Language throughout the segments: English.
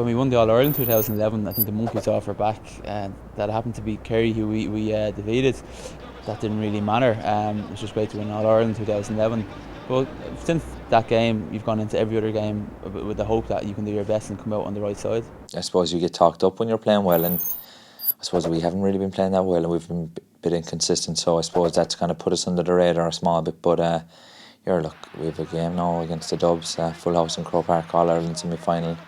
When we won the All-Ireland 2011, I think the monkeys off our back, and that happened to be Kerry, who we defeated. That didn't really matter. It was just great to win All-Ireland 2011. But since that game, you've gone into every other game with the hope that you can do your best and come out on the right side. I suppose you get talked up when you're playing well, and I suppose we haven't really been playing that well, and we've been a bit inconsistent, so I suppose that's kind of put us under the radar a small bit. But look, we have a game now against the Dubs, full house in Croke Park, All-Ireland semi-final,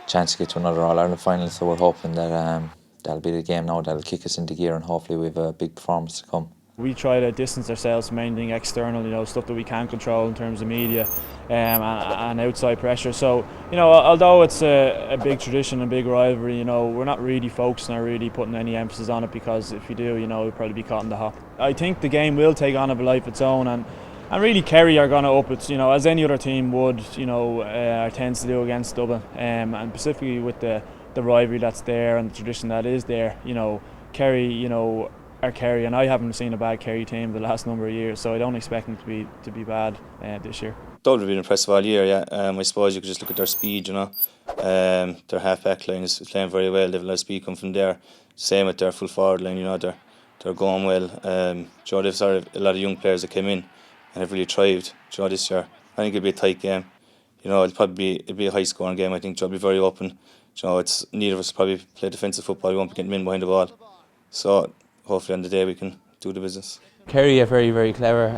chance to get to another All-Ireland final, so we're hoping that that'll be the game now that'll kick us into gear, and hopefully we have a big performance to come. We try to distance ourselves from anything external, stuff that we can't control in terms of media and outside pressure. So, although it's a big tradition and big rivalry, we're not really focusing or really putting any emphasis on it, because if we do, we'll probably be caught in the hop. I think the game will take on a life of its own, and really Kerry are going to up it, as any other team would, tends to do against Dublin, and specifically with the rivalry that's there and the tradition that is there. Kerry, are Kerry, and I haven't seen a bad Kerry team the last number of years, so I don't expect them to be bad this year. Dublin have been impressive all year, yeah. I suppose you could just look at their speed, their half-back line is playing very well. They have a lot of speed coming from there. Same with their full forward line, they're going well. They've started a lot of young players that came in and have really thrived this year. I think it'll be a tight game. It'll be a high-scoring game. I think it'll be very open. It's neither of us probably play defensive football. We won't be getting in behind the ball. So hopefully on the day we can do the business. Kerry are very, very clever.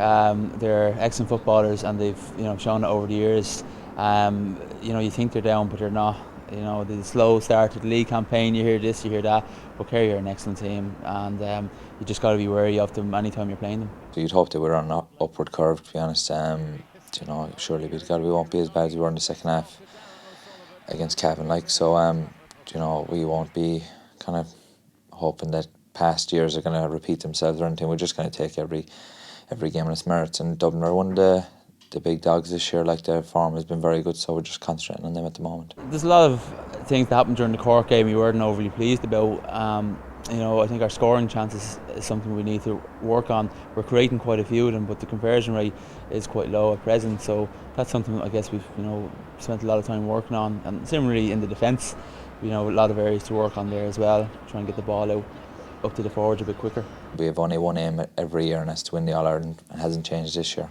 They're excellent footballers, and they've shown it over the years. You think they're down, but they're not. The slow start to the league campaign, you hear this, you hear that, but Kerry are an excellent team, and you just got to be wary of them anytime you're playing them. So you'd hope that we're on an upward curve, to be honest. Surely we won't be as bad as we were in the second half against Cavan, we won't be kind of hoping that past years are going to repeat themselves or anything. We're just going to take every game on its merits, and Dublin are one of the big dogs this year. Their form has been very good, so we're just concentrating on them at the moment. There's a lot of things that happened during the Cork game we weren't overly pleased about. I think our scoring chances is something we need to work on. We're creating quite a few of them, but the conversion rate is quite low at present, so that's something I guess we've spent a lot of time working on. And similarly in the defence, a lot of areas to work on there as well, try and get the ball out up to the forwards a bit quicker. We have only one aim every year, and that's to win the All-Ireland. It hasn't changed this year.